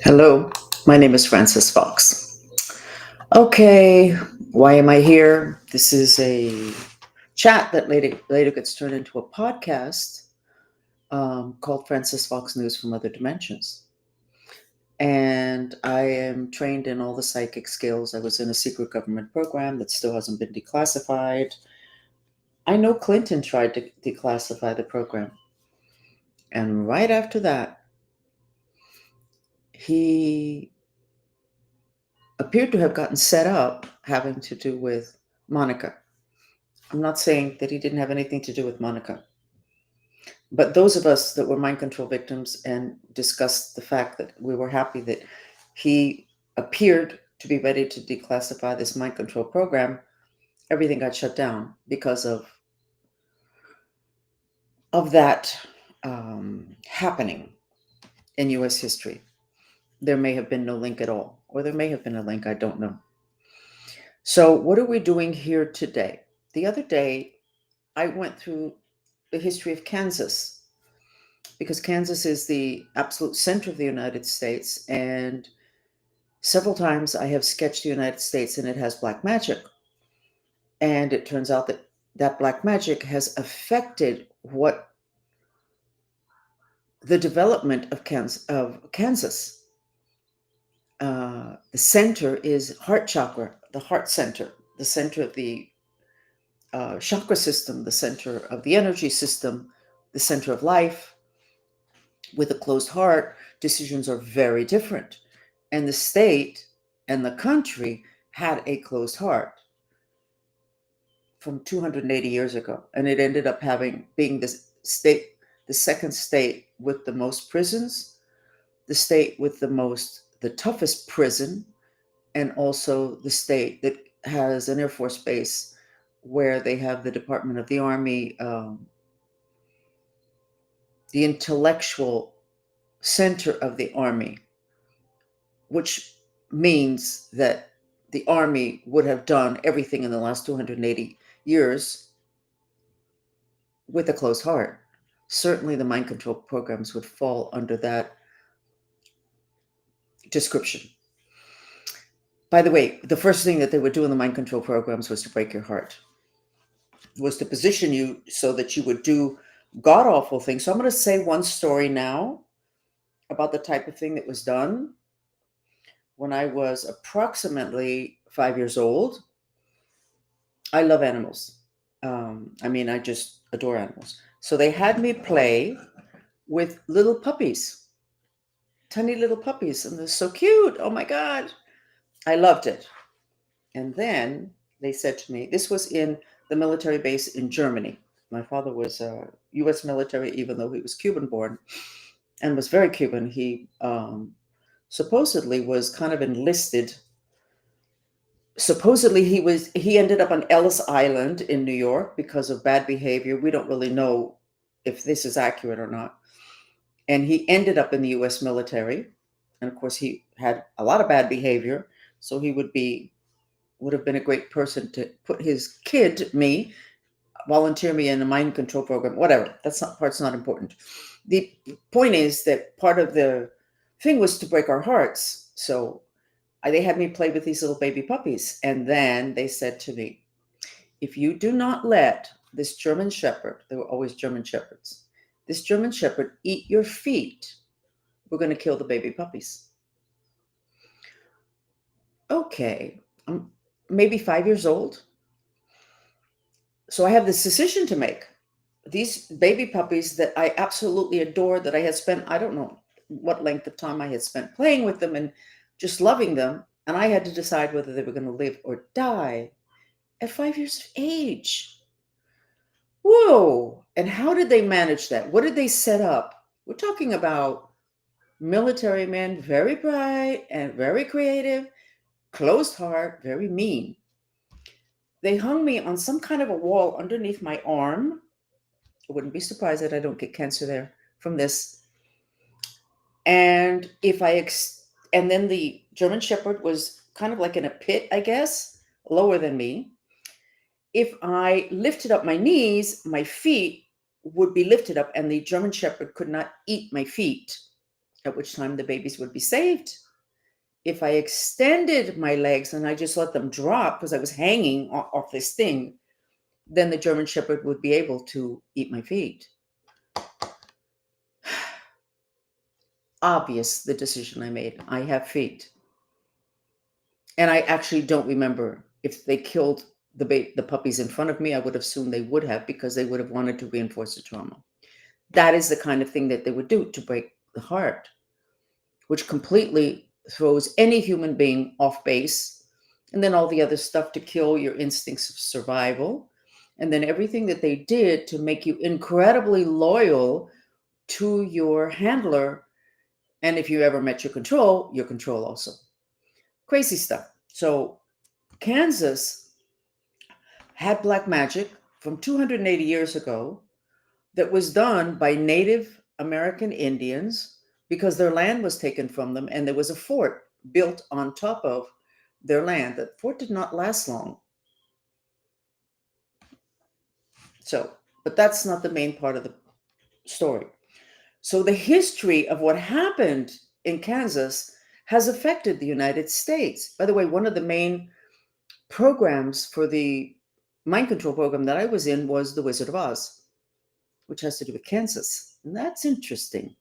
Hello, my name is Frances Fox. Okay, why am I here? This is a chat that later gets turned into a podcast called Frances Fox News from Other Dimensions. And I am trained in all the psychic skills. I was in a secret government program that still hasn't been declassified. I know Clinton tried to declassify the program. And right after that, he appeared to have gotten set up having to do with Monica. I'm not saying that he didn't have anything to do with Monica, but those of us that were mind control victims and discussed the fact that we were happy that he appeared to be ready to declassify this mind control program, everything got shut down because of that happening in U.S. history. There may have been no link at all, or there may have been a link, I don't know. So what are we doing here today? The other day, I went through the history of Kansas because Kansas is the absolute center of the United States. And several times I have sketched the United States and it has black magic. And it turns out that that black magic has affected what the development of Kansas. The center is heart chakra, the heart center, the center of the chakra system, the center of the energy system, the center of life. With a closed heart, decisions are very different. And the state and the country had a closed heart from 280 years ago. And it ended up being the second state with the most prisons, the state with the toughest prison, and also the state that has an Air Force base where they have the Department of the Army, the intellectual center of the Army, which means that the Army would have done everything in the last 280 years with a closed heart. Certainly, the mind control programs would fall under that description. By the way, the first thing that they would do in the mind control programs was to break your heart, was to position you so that you would do god awful things. So I'm going to say one story now about the type of thing that was done when I was approximately 5 years old. I love animals. I just adore animals. So they had me play with little puppies, tiny little puppies, and they're so cute. Oh my God. I loved it. And then they said to me, this was in the military base in Germany. My father was US military, even though he was Cuban born and was very Cuban. He supposedly was kind of enlisted. Supposedly he ended up on Ellis Island in New York because of bad behavior. We don't really know if this is accurate or not. And he ended up in the US military. And of course he had a lot of bad behavior. So he would have been a great person to put his kid, me, volunteer me in a mind control program, whatever. Part's not important. The point is that part of the thing was to break our hearts. So they had me play with these little baby puppies. And then they said to me, if you do not let this German Shepherd, they were always German Shepherds, this German Shepherd eat your feet, we're going to kill the baby puppies. Okay, I'm maybe 5 years old. So I have this decision to make. These baby puppies that I absolutely adore, that I had spent, I don't know what length of time I had spent playing with them and just loving them. And I had to decide whether they were going to live or die at 5 years of age. Whoa. And how did they manage that? What did they set up? We're talking about military men, very bright and very creative, closed heart, very mean. They hung me on some kind of a wall underneath my arm. I wouldn't be surprised that I don't get cancer there from this. And and then the German Shepherd was kind of like in a pit, I guess, lower than me. If I lifted up my knees, my feet would be lifted up, and the German Shepherd could not eat my feet. at which time the babies would be saved. If I extended my legs and I just let them drop because I was hanging off this thing, then the German Shepherd would be able to eat my feet. Obvious, the decision I made. I have feet. And I actually don't remember if they killed the puppies in front of me. I would assume they would have, because they would have wanted to reinforce the trauma. That is the kind of thing that they would do to break the heart, which completely throws any human being off base. And then all the other stuff to kill your instincts of survival. And then everything that they did to make you incredibly loyal to your handler. And if you ever met your control also. Crazy stuff. So Kansas had black magic from 280 years ago that was done by Native American Indians because their land was taken from them, and there was a fort built on top of their land. That fort did not last long. So, but that's not the main part of the story. So the history of what happened in Kansas has affected the United States. By the way, one of the main programs for the mind control program that I was in was The Wizard of Oz, which has to do with Kansas. And that's interesting.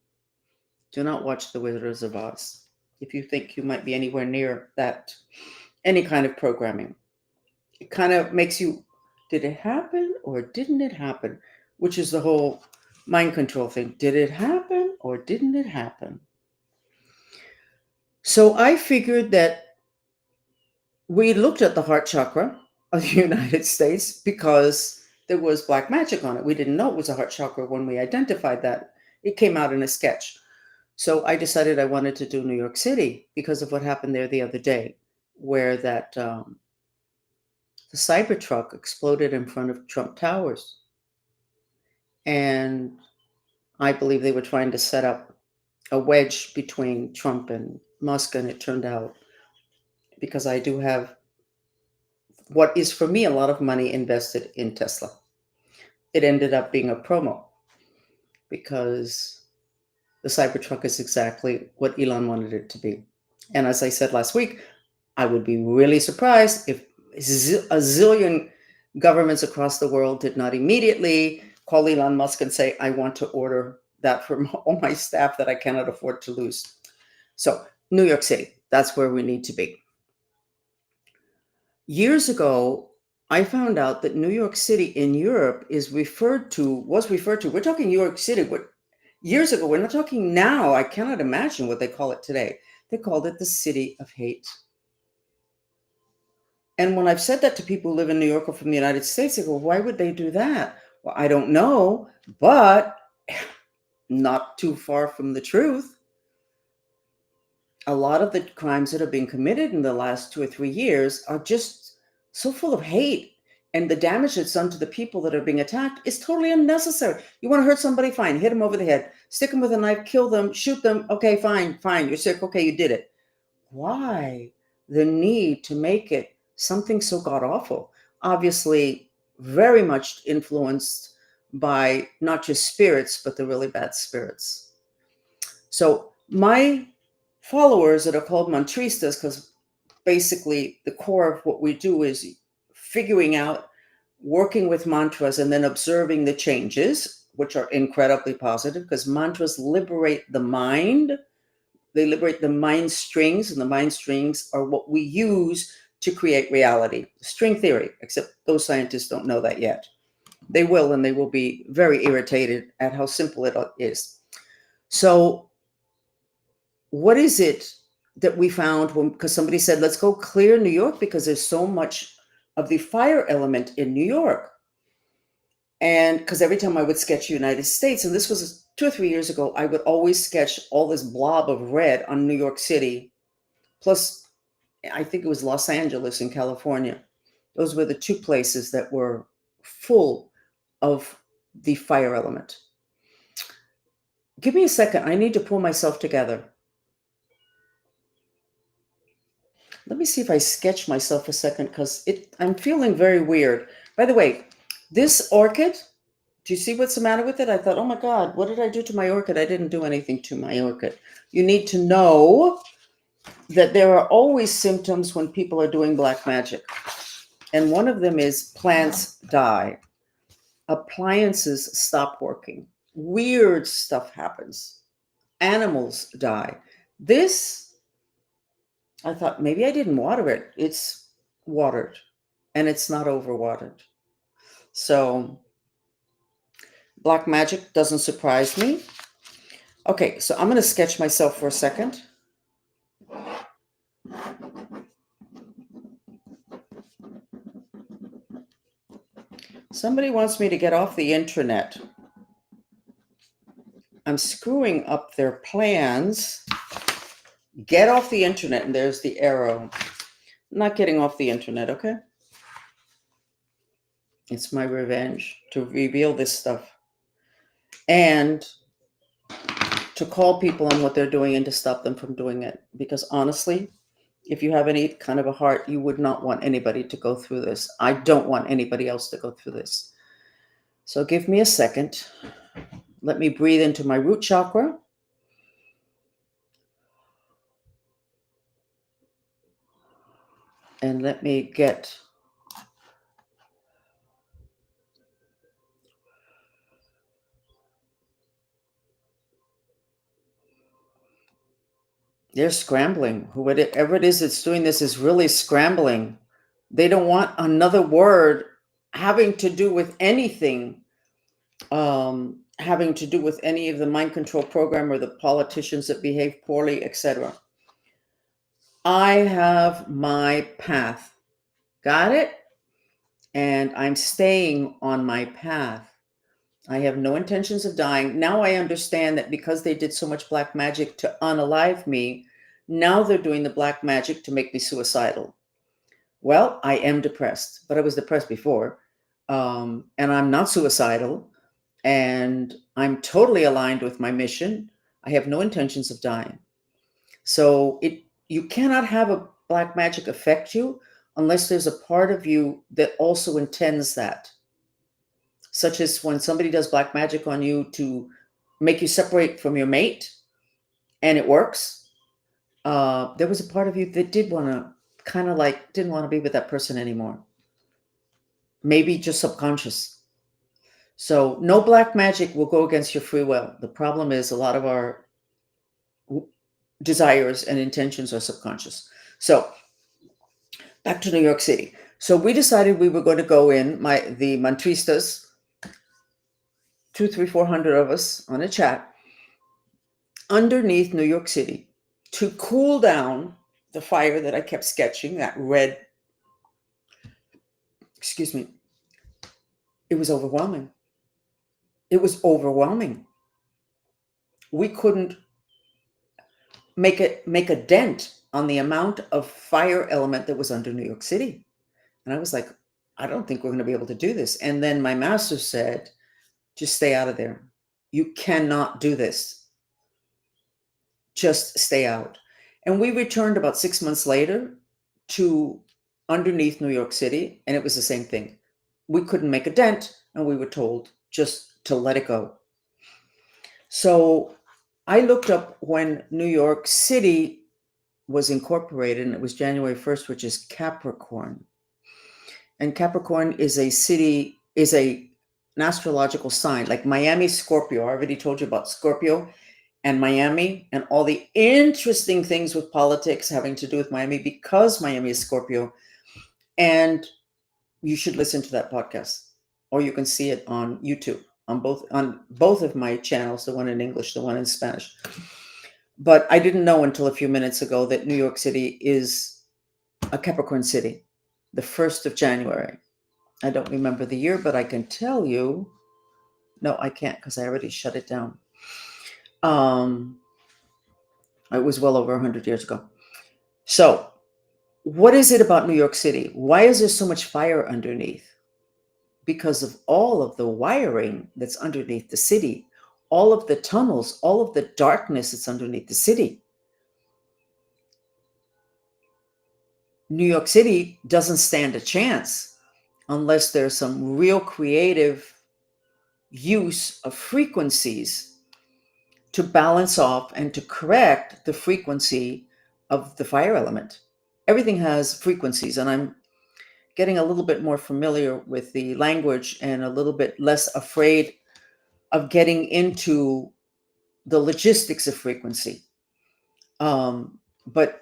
Do not watch The Wizard of Oz if you think you might be anywhere near that, any kind of programming. It kind of makes you, did it happen or didn't it happen? Which is the whole mind control thing. Did it happen or didn't it happen? So I figured that we looked at the heart chakra of the United States because there was black magic on it. We didn't know it was a heart chakra when we identified that. It came out in a sketch. So I decided I wanted to do New York City because of what happened there the other day, where that the Cybertruck exploded in front of Trump Towers. And I believe they were trying to set up a wedge between Trump and Musk, and it turned out, because I do have what is for me a lot of money invested in Tesla, it ended up being a promo, because the Cybertruck is exactly what Elon wanted it to be. And as I said last week, I would be really surprised if a zillion governments across the world did not immediately call Elon Musk and say, I want to order that for all my staff that I cannot afford to lose. So New York City, that's where we need to be. Years ago, I found out that New York City in Europe was referred to, we're talking New York City, years ago, we're not talking now. I cannot imagine what they call it today. They called it the city of hate. And when I've said that to people who live in New York or from the United States, they go, why would they do that? Well, I don't know, but not too far from the truth. A lot of the crimes that are being committed in the last 2 or 3 years are just so full of hate. And the damage that's done to the people that are being attacked is totally unnecessary. You want to hurt somebody? Fine. Hit them over the head. Stick them with a knife. Kill them. Shoot them. Okay, fine. You're sick. Okay, you did it. Why the need to make it something so god-awful? Obviously, very much influenced by not just spirits, but the really bad spirits. So my followers that are called mantristas, because basically the core of what we do is figuring out, working with mantras, and then observing the changes, which are incredibly positive, because mantras liberate the mind. They liberate the mind strings, and the mind strings are what we use to create reality. String theory, except those scientists don't know that yet. They will, and they will be very irritated at how simple it is. So what is it that we found because somebody said, let's go clear New York because there's so much of the fire element in New York. And because every time I would sketch United States, and this was 2 or 3 years ago, I would always sketch all this blob of red on New York City. Plus, I think it was Los Angeles in California. Those were the 2 places that were full of the fire element. Give me a second. I need to pull myself together. Let me see if I sketch myself a second, because I'm feeling very weird. By the way, this orchid Do you see what's the matter with it? I thought, oh my God, what did I do to my orchid? I didn't do anything to my orchid. You need to know that there are always symptoms when people are doing black magic. And one of them is plants die, appliances stop working, weird stuff happens, animals die. This, I thought maybe I didn't water it. It's watered and it's not overwatered. So black magic doesn't surprise me. Okay, so I'm going to sketch myself for a second. Somebody wants me to get off the intranet. I'm screwing up their plans. Get off the internet, and there's the arrow. I'm not getting off the internet, okay? It's my revenge to reveal this stuff and to call people on what they're doing and to stop them from doing it. Because honestly, if you have any kind of a heart, you would not want anybody to go through this. I don't want anybody else to go through this. So give me a second. Let me breathe into my root chakra. And let me get they're scrambling. Whoever it is that's doing this is really scrambling. They don't want another word having to do with anything, having to do with any of the mind control program or the politicians that behave poorly, etc. I have my path. Got it? And I'm staying on my path. I have no intentions of dying. Now I understand that because they did so much black magic to unalive me, now they're doing the black magic to make me suicidal. Well, I am depressed, but I was depressed before. And I'm not suicidal. And I'm totally aligned with my mission. I have no intentions of dying. So you cannot have a black magic affect you unless there's a part of you that also intends that. Such as when somebody does black magic on you to make you separate from your mate, and it works. There was a part of you that did want to didn't want to be with that person anymore. Maybe just subconscious. So no black magic will go against your free will. The problem is a lot of our desires and intentions are subconscious. So back to New York City. So we decided we were going to go in, the mantristas, 200, 300, 400 of us on a chat, underneath New York City to cool down the fire that I kept sketching, that red, excuse me. It was overwhelming. It was overwhelming. We couldn't make a dent on the amount of fire element that was under New York City. And I was like, I don't think we're going to be able to do this. And then my master said, just stay out of there. You cannot do this. Just stay out. And we returned about 6 months later to underneath New York City, and it was the same thing. We couldn't make a dent, and we were told just to let it go. So I looked up when New York City was incorporated, and it was January 1st, which is Capricorn. And Capricorn is an astrological sign, like Miami, Scorpio. I already told you about Scorpio and Miami and all the interesting things with politics having to do with Miami because Miami is Scorpio. And you should listen to that podcast, or you can see it on YouTube on both of my channels, the one in English, the one in Spanish. But I didn't know until a few minutes ago that New York City is a Capricorn city, the 1st of January. I don't remember the year, but I can tell you. No, I can't because I already shut it down. It was well over 100 years ago. So what is it about New York City? Why is there so much fire underneath? Because of all of the wiring that's underneath the city, all of the tunnels, all of the darkness that's underneath the city. New York City doesn't stand a chance unless there's some real creative, use of frequencies to balance off and to correct the frequency of the fire element. Everything has frequencies, and I'm getting a little bit more familiar with the language and a little bit less afraid of getting into the logistics of frequency. But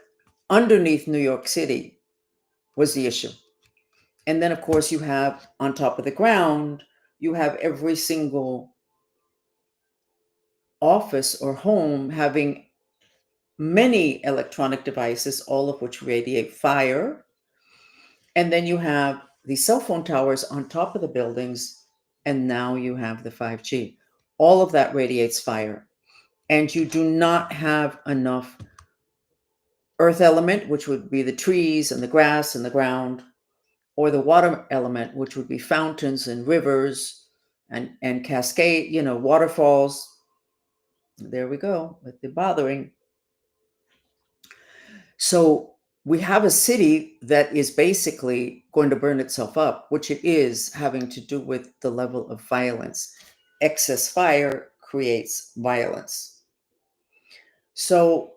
underneath New York City was the issue. And then, of course, you have on top of the ground, you have every single office or home having many electronic devices, all of which radiate fire. And then you have the cell phone towers on top of the buildings. And now you have the 5G. All of that radiates fire. And you do not have enough earth element, which would be the trees and the grass and the ground, or the water element, which would be fountains and rivers and cascade, waterfalls. There we go with the bothering. So we have a city that is basically going to burn itself up, which it is, having to do with the level of violence. Excess fire creates violence. So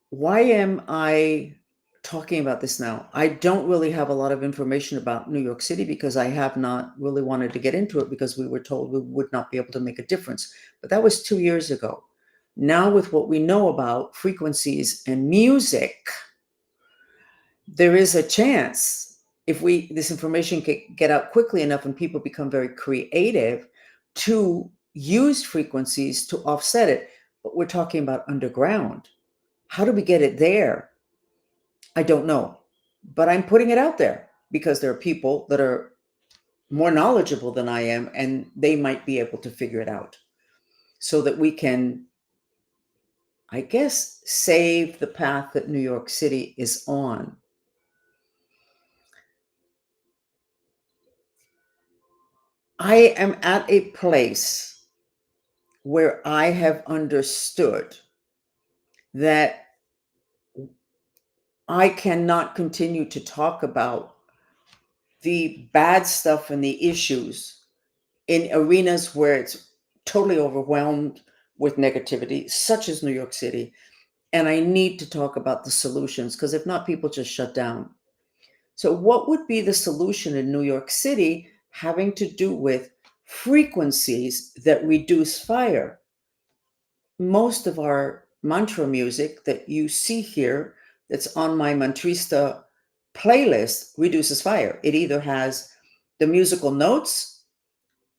why am I talking about this now? I don't really have a lot of information about New York City because I have not really wanted to get into it because we were told we would not be able to make a difference. But that was 2 years ago. Now, with what we know about frequencies and music, there is a chance, if this information can get out quickly enough and people become very creative, to use frequencies to offset it. But we're talking about underground. How do we get it there? I don't know, but I'm putting it out there because there are people that are more knowledgeable than I am, and they might be able to figure it out so that we can, I guess, save the path that New York City is on. I am at a place where I have understood that I cannot continue to talk about the bad stuff and the issues in arenas where it's totally overwhelmed with negativity, such as New York City. And I need to talk about the solutions because if not, people just shut down. So, what would be the solution in New York City having to do with frequencies that reduce fire? Most of our mantra music that you see here, that's on my Mantrista playlist, reduces fire. It either has the musical notes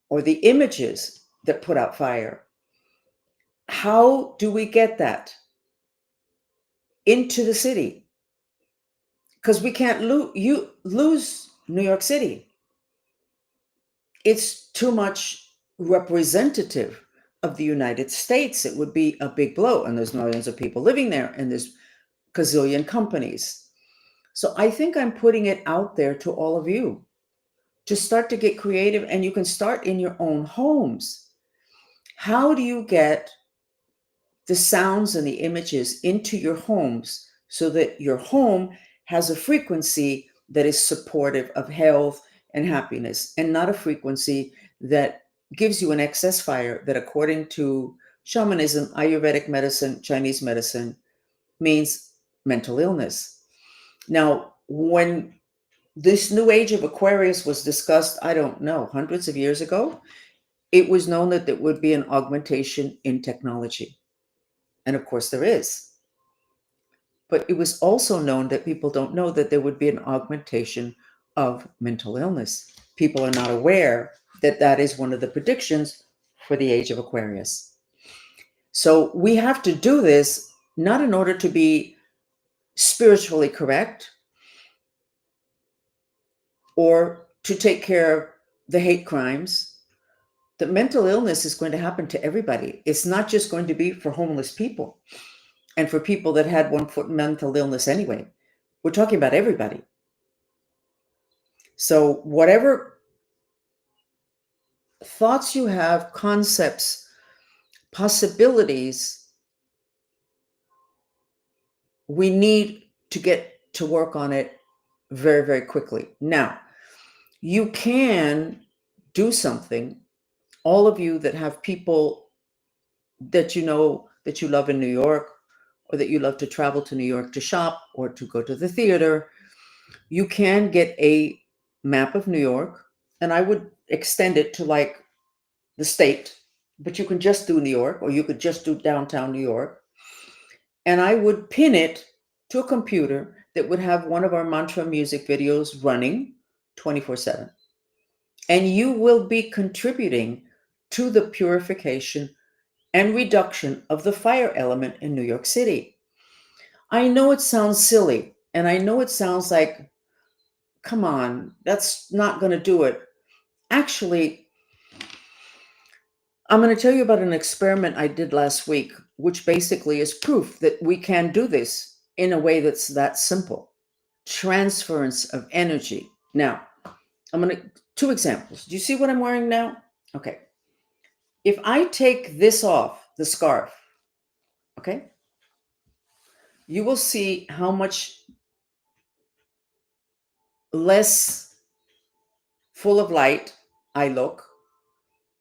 or the images that put out fire. How do we get that into the city? Because we can't lose New York City. It's too much representative of the United States. It would be a big blow. And there's millions of people living there, and there's gazillion companies. So I think I'm putting it out there to all of you to start to get creative, and you can start in your own homes. How do you get the sounds and the images into your homes so that your home has a frequency that is supportive of health and happiness, and not a frequency that gives you an excess fire that, according to shamanism, Ayurvedic medicine, Chinese medicine, means mental illness. Now, when this new age of Aquarius was discussed, I don't know, hundreds of years ago, it was known that there would be an augmentation in technology. And of course there is. But it was also known that people don't know that there would be an augmentation of mental illness. People are not aware that that is one of the predictions for the age of Aquarius. So we have to do this not in order to be spiritually correct or to take care of the hate crimes. The mental illness is going to happen to everybody. It's not just going to be for homeless people and for people that had one foot mental illness anyway. We're talking about everybody. So whatever thoughts you have, concepts, possibilities, we need to get to work on it very, very quickly. Now, you can do something all of you that have people that you know that you love in New York, or that you love to travel to New York to shop or to go to the theater, you can get a map of New York, and I would extend it to like the state, but you can just do New York, or you could just do downtown New York. And I would pin it to a computer that would have one of our mantra music videos running 24/7. And you will be contributing to the purification and reduction of the fire element in New York City. I know it sounds silly, and I know it sounds like, come on, that's not going to do it. Actually, I'm going to tell you about an experiment I did last week, which basically is proof that we can do this in a way that's that simple. Transference of energy. Now, I'm going to, two examples. Do you see what I'm wearing now? Okay. If I take this off, the scarf, okay, you will see how much less full of light I look,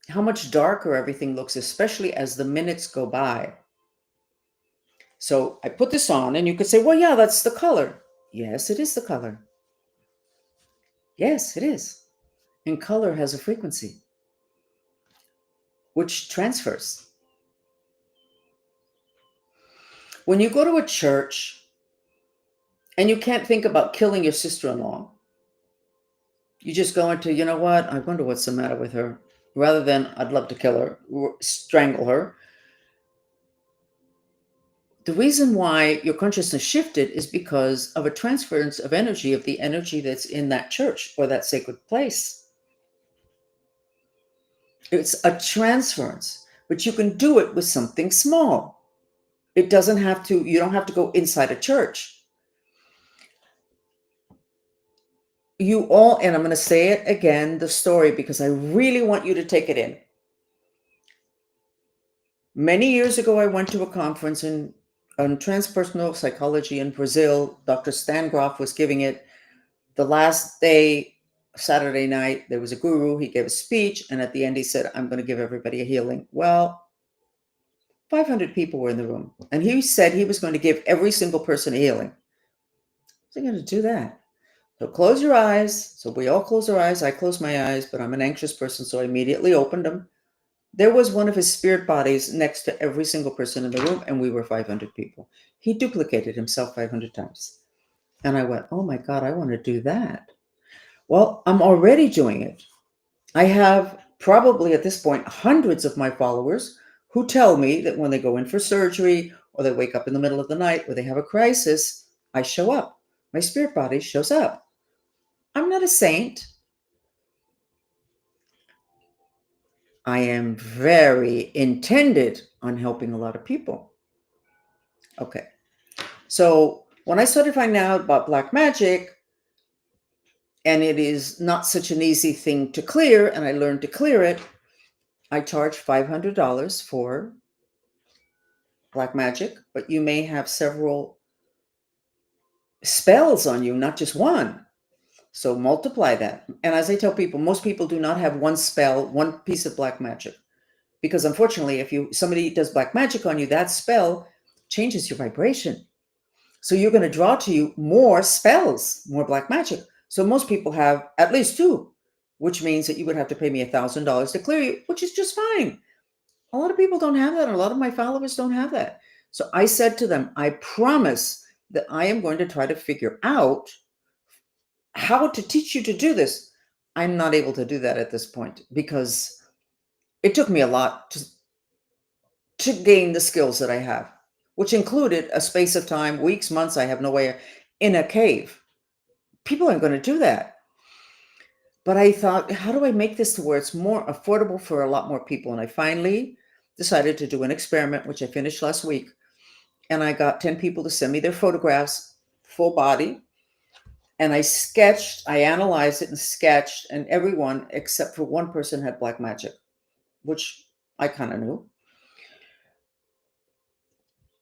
how much darker everything looks, especially as the minutes go by. So I put this on, and you could say, well, yeah, that's the color. Yes, it is the color. Yes, it is. And color has a frequency which transfers. When you go to a church and you can't think about killing your sister-in-law, you just go into, you know what? I wonder what's the matter with her. Rather than, I'd love to kill her, or strangle her. The reason why your consciousness shifted is because of a transference of energy, of the energy that's in that church or that sacred place. It's a transference, but you can do it with something small. It doesn't have to, you don't have to go inside a church. You all, and I'm going to say it again, the story, because I really want you to take it in. Many years ago, I went to a conference on transpersonal psychology in Brazil. Dr. Stan Grof was giving it. The last day, Saturday night, there was a guru. He gave a speech, and at the end, he said, I'm going to give everybody a healing. Well, 500 people were in the room, and he said he was going to give every single person a healing. How's he going to do that? So close your eyes. So we all close our eyes. I closed my eyes, but I'm an anxious person, so I immediately opened them. There was one of his spirit bodies next to every single person in the room, and we were 500 people. He duplicated himself 500 times. And I went, oh my God, I want to do that. Well, I'm already doing it. I have probably at this point hundreds of my followers who tell me that when they go in for surgery, or they wake up in the middle of the night, or they have a crisis, I show up. My spirit body shows up. I'm not a saint. I am very intended on helping a lot of people. Okay. So when I started finding out about black magic, and it is not such an easy thing to clear, and I learned to clear it, I charge $500 for black magic, but you may have several spells on you, not just one. So multiply that. And as I tell people, most people do not have one spell, one piece of black magic. Because unfortunately, if somebody does black magic on you, that spell changes your vibration. So you're going to draw to you more spells, more black magic. So most people have at least two, which means that you would have to pay me $1,000 to clear you, which is just fine. A lot of people don't have that. And a lot of my followers don't have that. So I said to them, I promise that I am going to try to figure out how to teach you to do this. I'm not able to do that at this point because it took me a lot to gain the skills that I have, which included a space of time, weeks, months, I have no way, in a cave. People aren't going to do that. But I thought, how do I make this to where it's more affordable for a lot more people? And I finally decided to do an experiment, which I finished last week. And I got 10 people to send me their photographs, full body. And I analyzed it and sketched, and everyone except for one person had black magic, which I kind of knew.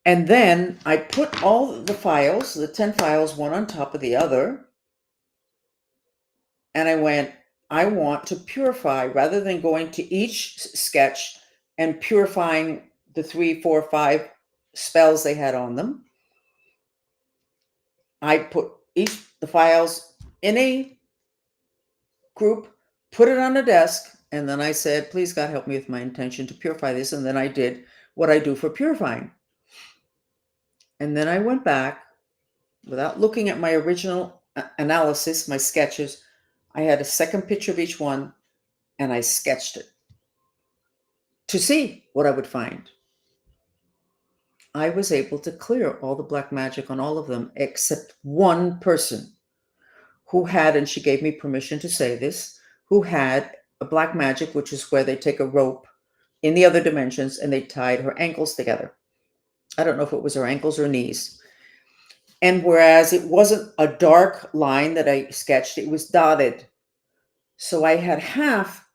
And then I put all the files, the 10 files, one on top of the other. And I went, I want to purify rather than going to each sketch and purifying the 3, 4, 5 spells they had on them. I put the files in a group, put it on a desk, and then I said, please God help me with my intention to purify this. And then I did what I do for purifying. And then I went back without looking at my original analysis, my sketches. I had a second picture of each one and I sketched it to see what I would find. I was able to clear all the black magic on all of them except one person who had, and she gave me permission to say this, who had a black magic, which is where they take a rope in the other dimensions and they tied her ankles together. I don't know if it was her ankles or knees. And whereas it wasn't a dark line that I sketched, it was dotted. So I had half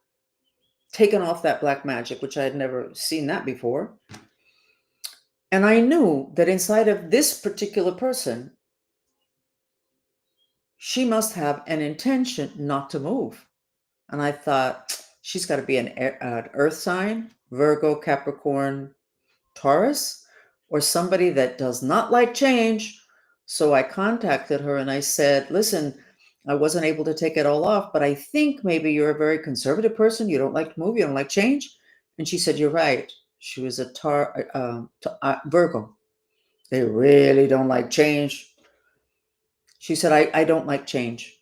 taken off that black magic, which I had never seen that before. And I knew that inside of this particular person, she must have an intention not to move. And I thought, she's got to be an earth sign, Virgo, Capricorn, Taurus, or somebody that does not like change. So I contacted her and I said, listen, I wasn't able to take it all off, but I think maybe you're a very conservative person. You don't like to move. You don't like change. And she said, you're right. She was a Virgo. They really don't like change. She said, I don't like change.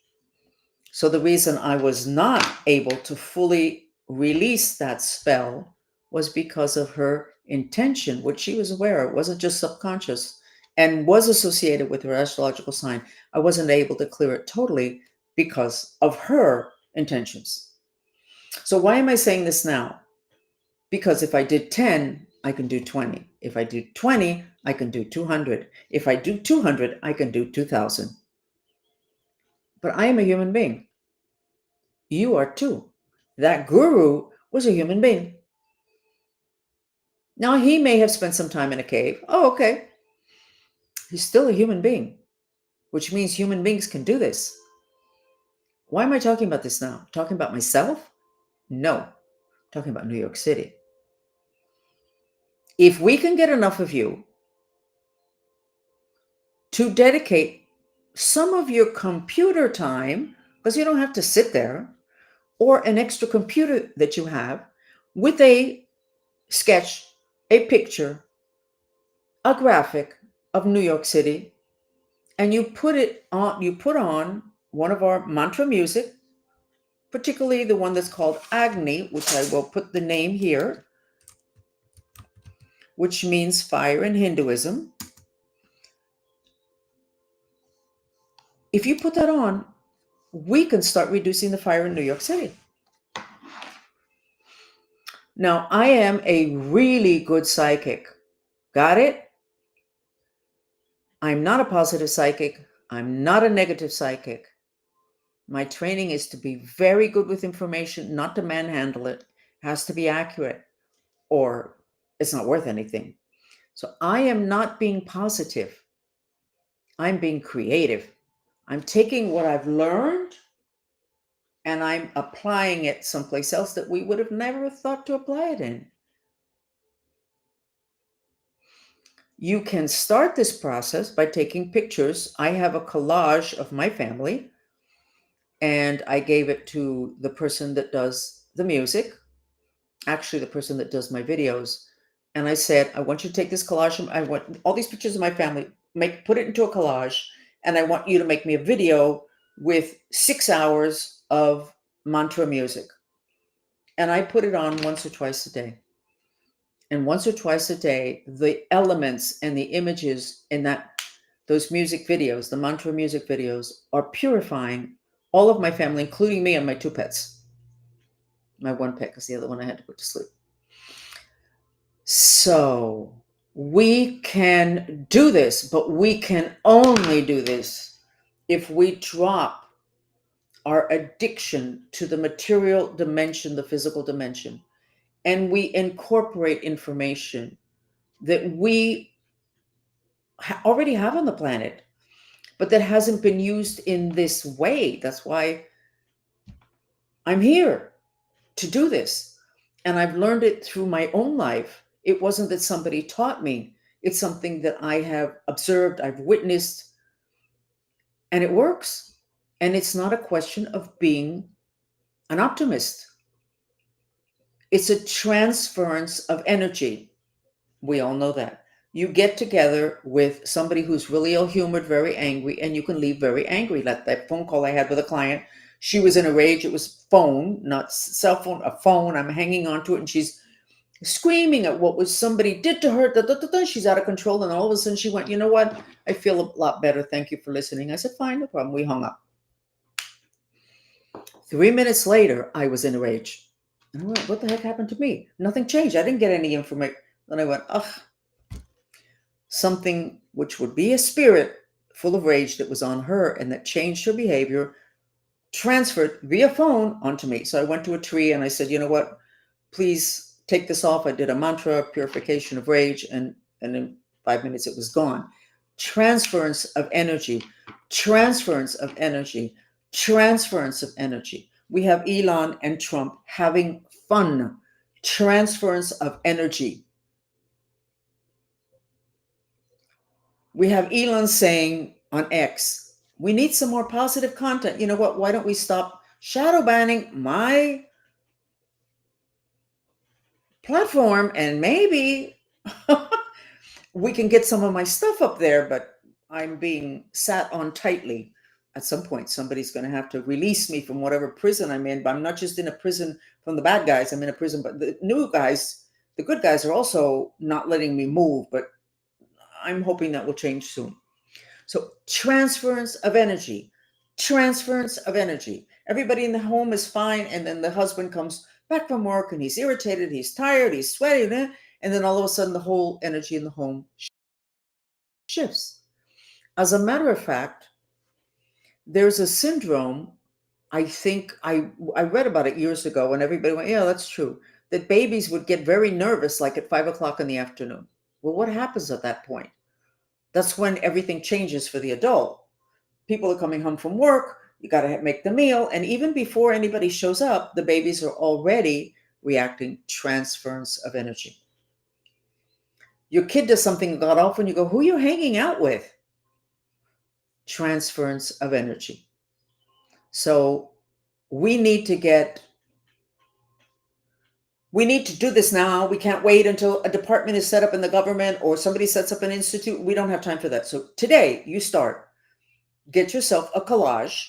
So the reason I was not able to fully release that spell was because of her intention, which she was aware. It wasn't just subconscious and was associated with her astrological sign. I wasn't able to clear it totally because of her intentions. So why am I saying this now? Because if I did 10, I can do 20. If I do 20, I can do 200. If I do 200, I can do 2,000. But I am a human being. You are too. That guru was a human being. Now, he may have spent some time in a cave. Oh, okay. He's still a human being, which means human beings can do this. Why am I talking about this now? Talking about myself? No, I'm talking about New York City. If we can get enough of you to dedicate some of your computer time, because you don't have to sit there, or an extra computer that you have with a sketch, a picture, a graphic of New York City, and you put on one of our mantra music, particularly the one that's called Agni, which I will put the name here, which means fire in Hinduism. If you put that on, we can start reducing the fire in New York City. Now, I am a really good psychic. Got it? I'm not a positive psychic. I'm not a negative psychic. My training is to be very good with information, not to manhandle it. It has to be accurate, or it's not worth anything. So I am not being positive. I'm being creative. I'm taking what I've learned and I'm applying it someplace else that we would have never thought to apply it in. You can start this process by taking pictures. I have a collage of my family, and I gave it to the person that does the music, actually the person that does my videos. And I said, I want you to take this collage. I want all these pictures of my family, put it into a collage, and I want you to make me a video with 6 hours of mantra music. And I put it on once or twice a day. And once or twice a day, the elements and the images in those music videos, the mantra music videos, are purifying all of my family, including me and my 2 pets. My 1 pet, because the other one I had to put to sleep. So we can do this, but we can only do this if we drop our addiction to the material dimension, the physical dimension, and we incorporate information that we already have on the planet, but that hasn't been used in this way. That's why I'm here to do this. And I've learned it through my own life. It wasn't that somebody taught me, it's something that I have observed, I've witnessed, and it works. And it's not a question of being an optimist, it's a transference of energy. We all know that. You get together with somebody who's really ill humored, very angry, and you can leave very angry. Like that phone call I had with a client. She was in a rage. It was phone, not cell phone, a phone. I'm hanging on to it, and she's screaming at what was somebody did to her. Da, da, da, da. She's out of control. And all of a sudden she went, you know what? I feel a lot better. Thank you for listening. I said, fine, no problem. We hung up. 3 minutes later, I was in a rage. And I went, what the heck happened to me? Nothing changed. I didn't get any information. Then I went, ugh, something which would be a spirit full of rage that was on her and that changed her behavior transferred via phone onto me. So I went to a tree and I said, you know what? Please take this off. I did a mantra, purification of rage, and in 5 minutes it was gone. Transference of energy, transference of energy, transference of energy. We have Elon and Trump having fun. Transference of energy. We have Elon saying on X, we need some more positive content. You know what? Why don't we stop shadow banning my platform and maybe we can get some of my stuff up there, but I'm being sat on tightly. At some point, somebody's going to have to release me from whatever prison I'm in. But I'm not just in a prison from the bad guys. I'm in a prison, but the new guys, the good guys, are also not letting me move. But I'm hoping that will change soon. So transference of energy, transference of energy. Everybody in the home is fine, and then the husband comes back from work and he's irritated, he's tired, he's sweaty, and then all of a sudden the whole energy in the home shifts. As a matter of fact, there's a syndrome. I think I read about it years ago, and everybody went, "Yeah, that's true." That babies would get very nervous, like at 5 o'clock in the afternoon. Well, what happens at that point? That's when everything changes for the adult. People are coming home from work. You got to make the meal, and even before anybody shows up, the babies are already reacting. Transference of energy. Your kid does something god awful, and you go, "Who are you hanging out with?" Transference of energy. So we need to get, we need to do this now. We can't wait until a department is set up in the government or somebody sets up an institute. We don't have time for that. So today you start, get yourself a collage,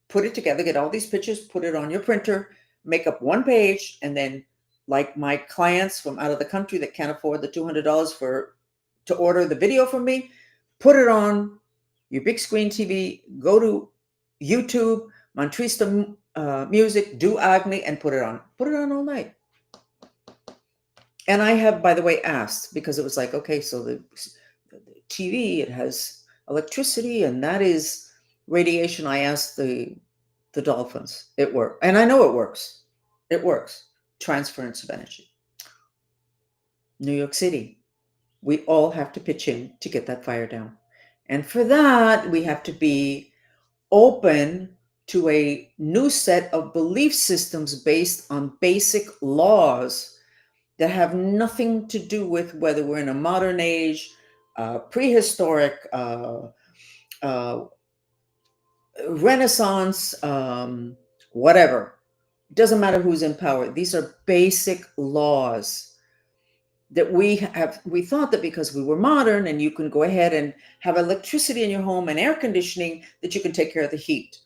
put it together, get all these pictures, put it on your printer, make up one page, and then, like my clients from out of the country that can't afford the $200 to order the video from me, put it on your big screen TV, go to YouTube, Mantrista Music, do Agni, and put it on. Put it on all night. And I have, by the way, asked, because it was like, okay, so the TV, it has electricity, and that is radiation. I asked the dolphins. It worked. And I know it works. It works. Transference of energy. New York City. We all have to pitch in to get that fire down. And for that, we have to be open to a new set of belief systems based on basic laws that have nothing to do with whether we're in a modern age, prehistoric, Renaissance, whatever. It doesn't matter who's in power. These are basic laws that we thought that because we were modern and you can go ahead and have electricity in your home and air conditioning, that you can take care of the heat.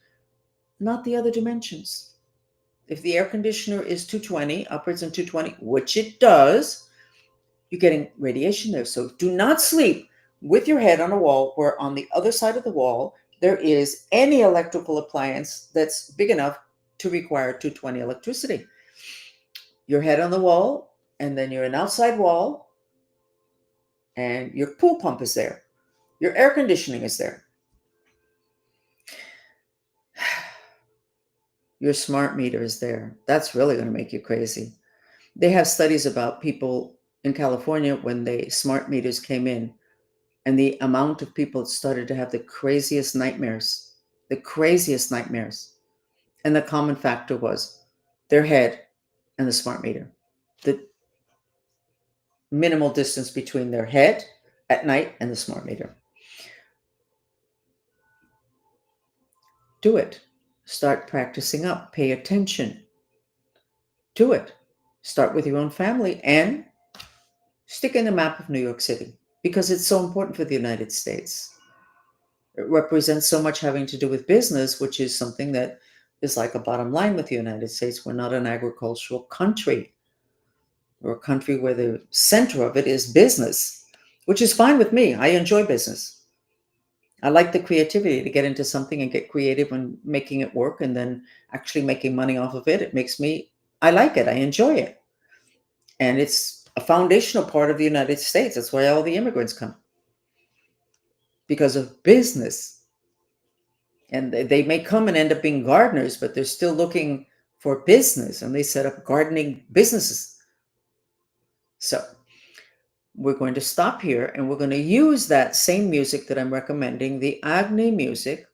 Not the other dimensions. If the air conditioner is 220, upwards in 220, which it does, you're getting radiation there. So do not sleep with your head on a wall where on the other side of the wall there is any electrical appliance that's big enough to require 220 electricity. Your head on the wall, and then you're an outside wall, and your pool pump is there. Your air conditioning is there. Your smart meter is there. That's really going to make you crazy. They have studies about people in California when the smart meters came in, and the amount of people that started to have the craziest nightmares. And the common factor was their head and the smart meter. The minimal distance between their head at night and the smart meter. Do it. Start practicing up. Pay attention. Do it. Start with your own family and stick in the map of New York City because it's so important for the United States. It represents so much having to do with business, which is something that is like a bottom line with the United States. We're not an agricultural country. We're a country where the center of it is business, which is fine with me. I enjoy business. I like the creativity to get into something and get creative and making it work and then actually making money off of it. It makes me, I like it. I enjoy it. And it's a foundational part of the United States. That's why all the immigrants come because of business. And they may come and end up being gardeners, but they're still looking for business and they set up gardening businesses. So we're going to stop here and we're going to use that same music that I'm recommending, the Agni music.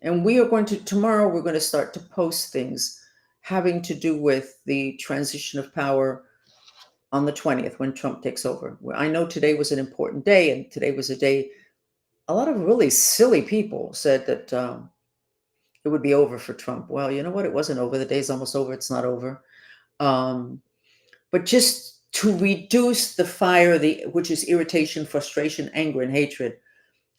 And we are going to, tomorrow, we're going to start to post things having to do with the transition of power on the 20th when Trump takes over. I know today was an important day, and today was a day, a lot of really silly people said that it would be over for Trump. Well, you know what? It wasn't over. The day's almost over. It's not over. But just to reduce the fire, which is irritation, frustration, anger, and hatred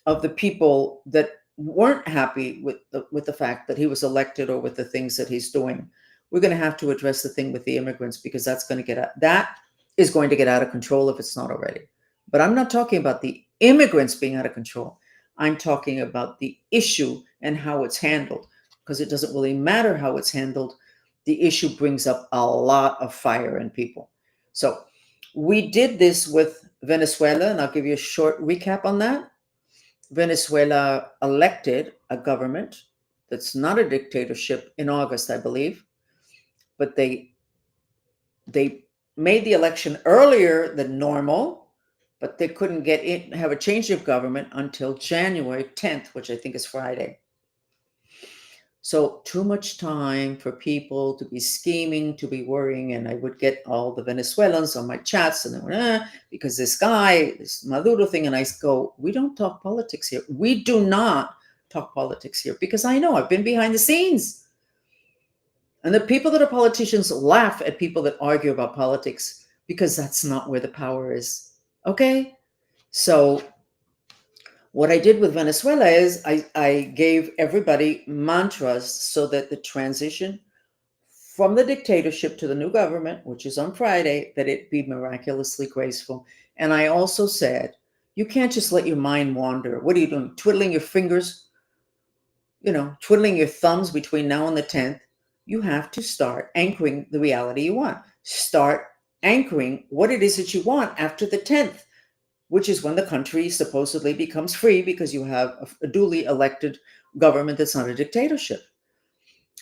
of the people that weren't happy with the fact that he was elected or with the things that he's doing. We're going to have to address the thing with the immigrants because that is going to get out of control if it's not already. But I'm not talking about the immigrants being out of control. I'm talking about the issue and how it's handled, because it doesn't really matter how it's handled. The issue brings up a lot of fire in people. So we did this with Venezuela, and I'll give you a short recap on that. Venezuela elected a government that's not a dictatorship in August, I believe, but they made the election earlier than normal, but they couldn't have a change of government until January 10th, which I think is Friday. So too much time for people to be scheming, to be worrying. And I would get all the Venezuelans on my chats and they were, because this guy, this Maduro thing. And I go, we don't talk politics here. We do not talk politics here because I know I've been behind the scenes. And the people that are politicians laugh at people that argue about politics because that's not where the power is. Okay? So what I did with Venezuela is I gave everybody mantras so that the transition from the dictatorship to the new government, which is on Friday, that it be miraculously graceful. And I also said, you can't just let your mind wander. What are you doing? Twiddling your fingers, twiddling your thumbs between now and the 10th. You have to start anchoring the reality you want. Start anchoring what it is that you want after the 10th. Which is when the country supposedly becomes free because you have a duly elected government that's not a dictatorship.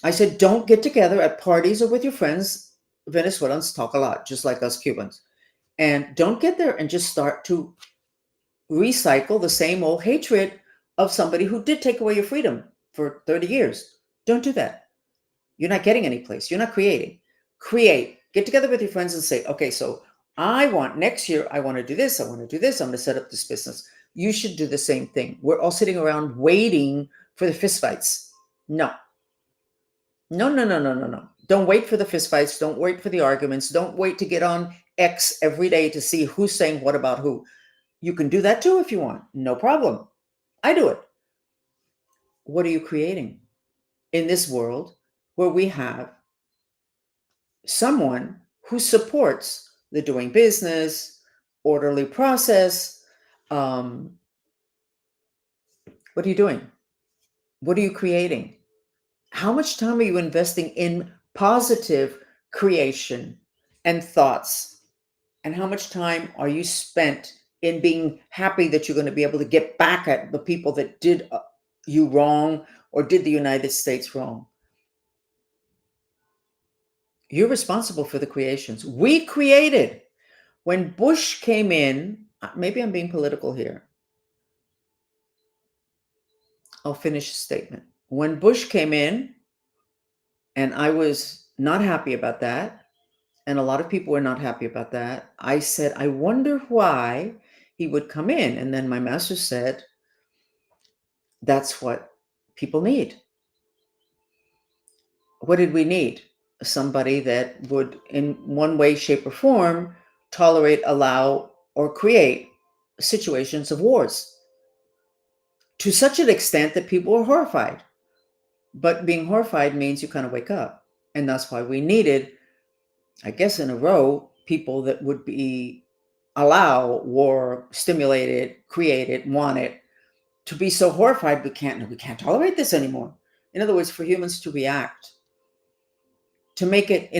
I said, don't get together at parties or with your friends. Venezuelans talk a lot, just like us Cubans. And don't get there and just start to recycle the same old hatred of somebody who did take away your freedom for 30 years. Don't do that. You're not getting any place. You're not creating. Create. Get together with your friends and say, okay, so next year, I want to do this. I want to do this. I'm going to set up this business. You should do the same thing. We're all sitting around waiting for the fistfights. No. No, no, no, no, no, no. Don't wait for the fistfights. Don't wait for the arguments. Don't wait to get on X every day to see who's saying what about who. You can do that too if you want. No problem. I do it. What are you creating in this world where we have someone who supports the doing business, orderly process? What are you doing? What are you creating? How much time are you investing in positive creation and thoughts? And how much time are you spent in being happy that you're going to be able to get back at the people that did you wrong or did the United States wrong? You're responsible for the creations. We created. When Bush came in, maybe I'm being political here. I'll finish the statement. When Bush came in, and I was not happy about that. And a lot of people were not happy about that. I said, I wonder why he would come in. And then my master said, that's what people need. What did we need? Somebody that would, in one way, shape, or form, tolerate, allow, or create situations of wars to such an extent that people were horrified. But being horrified means you kind of wake up. And that's why we needed, I guess, in a row, people that would be allow war, stimulate it, create it, want it, to be so horrified we can't tolerate this anymore. In other words, for humans to react, to make it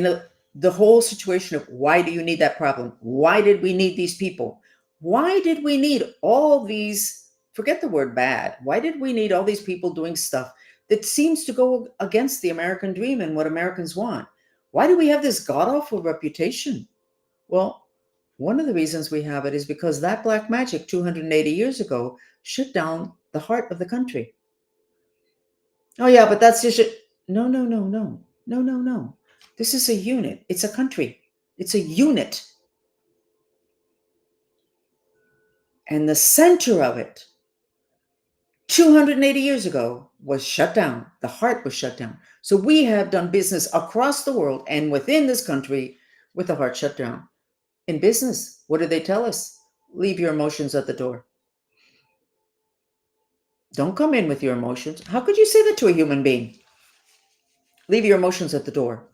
the whole situation of why do you need that problem? Why did we need these people? Why did we need all these, forget the word bad, why did we need all these people doing stuff that seems to go against the American dream and what Americans want? Why do we have this god-awful reputation? Well, one of the reasons we have it is because that black magic 280 years ago shut down the heart of the country. Oh yeah, but that's just no, no, no, no, no, no, no. This is a unit. It's a country. It's a unit. And the center of it, 280 years ago, was shut down. The heart was shut down. So we have done business across the world and within this country with the heart shut down. In business, what do they tell us? Leave your emotions at the door. Don't come in with your emotions. How could you say that to a human being? Leave your emotions at the door.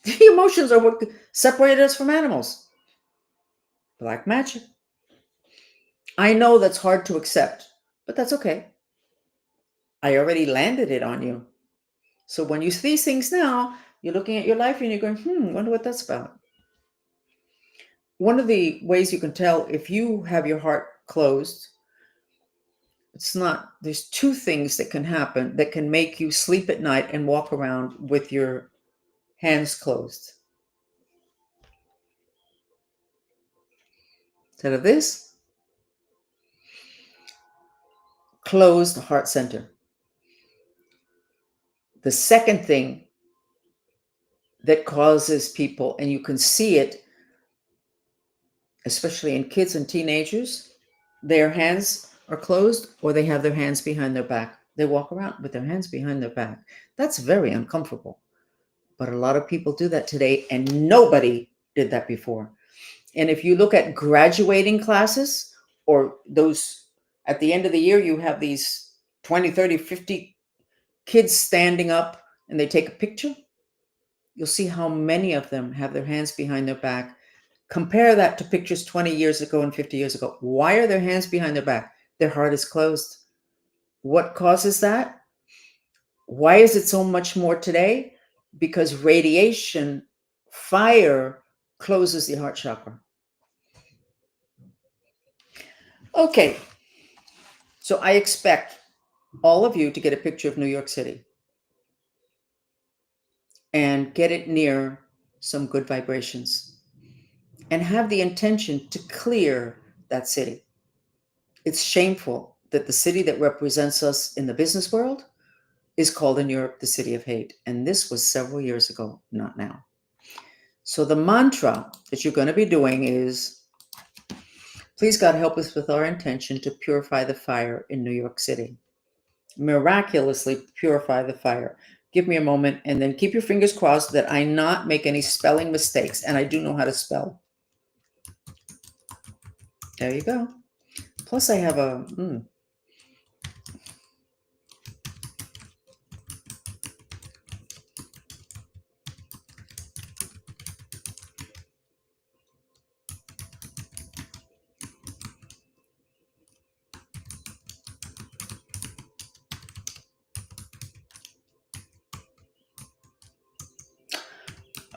The emotions are what separated us from animals. Black magic. I know that's hard to accept, but that's okay. I already landed it on you. So when you see things now, you're looking at your life and you're going, wonder what that's about. One of the ways you can tell if you have your heart closed, there's two things that can happen that can make you sleep at night and walk around with your hands closed. Instead of this, close the heart center. The second thing that causes people, and you can see it, especially in kids and teenagers, their hands are closed or they have their hands behind their back. They walk around with their hands behind their back. That's very uncomfortable. But a lot of people do that today, and nobody did that before. And if you look at graduating classes or those at the end of the year, you have these 20, 30, 50 kids standing up and they take a picture. You'll see how many of them have their hands behind their back. Compare that to pictures 20 years ago and 50 years ago. Why are their hands behind their back? Their heart is closed. What causes that? Why is it so much more today? Because radiation, fire, closes the heart chakra. Okay, so I expect all of you to get a picture of New York City and get it near some good vibrations and have the intention to clear that city. It's shameful that the city that represents us in the business world is called in Europe the city of hate. And this was several years ago, not now. So the mantra that you're going to be doing is, please God help us with our intention to purify the fire in New York City. Miraculously purify the fire. Give me a moment and then keep your fingers crossed that I not make any spelling mistakes. And I do know how to spell. There you go. Plus I have a,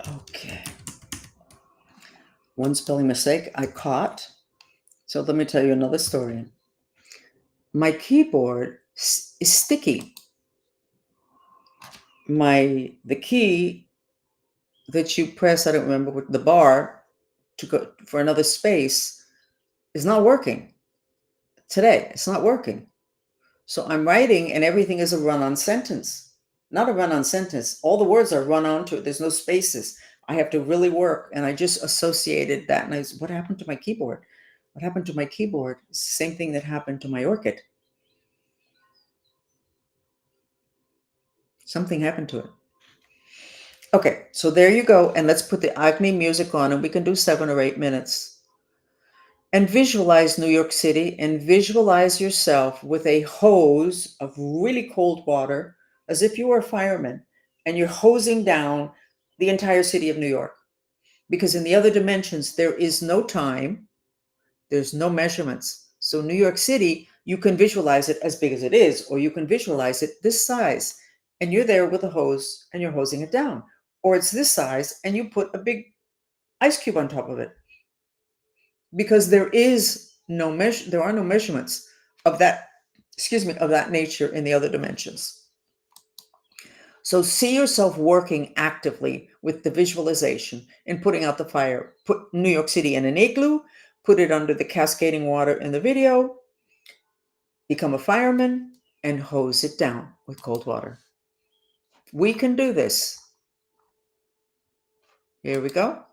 okay. One spelling mistake I caught. So let me tell you another story. My keyboard is sticky. The key that you press, I don't remember, with the bar to go for another space is not working. Today, it's not working. So I'm writing and everything is a run-on sentence. not a run-on sentence. All the words are run on to it. There's no spaces. I have to really work. And I just associated that. And I was, what happened to my keyboard? What happened to my keyboard? It's the same thing that happened to my orchid. Something happened to it. Okay, so there you go. And let's put the Agni music on, and we can do 7 or 8 minutes. And visualize New York City, and visualize yourself with a hose of really cold water, as if you were a fireman, and you're hosing down the entire city of New York. Because in the other dimensions, there is no time, there's no measurements. So New York City, you can visualize it as big as it is, or you can visualize it this size, and you're there with a hose and you're hosing it down. Or it's this size and you put a big ice cube on top of it. Because there are no measurements of that, of that nature in the other dimensions. So see yourself working actively with the visualization and putting out the fire. Put New York City in an igloo, put it under the cascading water in the video, become a fireman, and hose it down with cold water. We can do this. Here we go.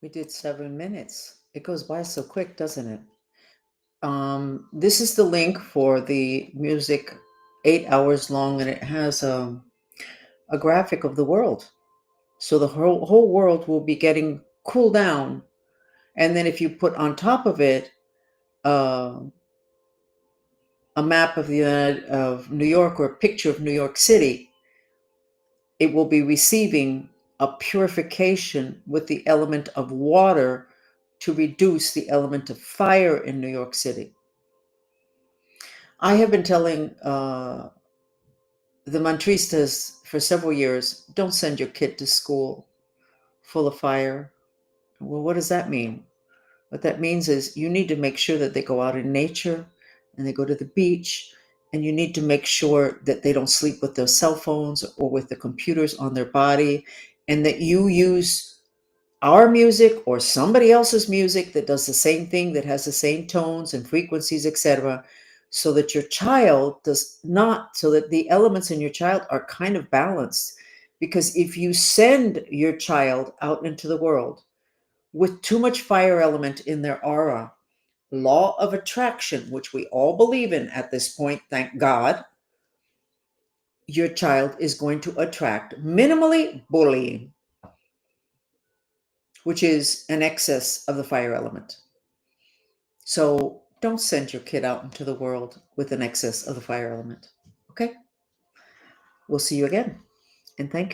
We did 7 minutes. It goes by so quick, doesn't it? This is the link for the music, 8 hours long, and it has a graphic of the world. So the whole world will be getting cooled down. And then if you put on top of it uh, a map of New York or a picture of New York City, it will be receiving a purification with the element of water to reduce the element of fire in New York City. I have been telling the mantristas for several years, don't send your kid to school full of fire. Well, what does that mean? What that means is you need to make sure that they go out in nature and they go to the beach, and you need to make sure that they don't sleep with their cell phones or with the computers on their body, and that you use our music or somebody else's music that does the same thing, that has the same tones and frequencies, etc., so that your child does not, so that the elements in your child are kind of balanced. Because if you send your child out into the world with too much fire element in their aura, law of attraction, which we all believe in at this point, thank God, your child is going to attract minimally bullying, which is an excess of the fire element. So don't send your kid out into the world with an excess of the fire element. Okay? We'll see you again. And thank you.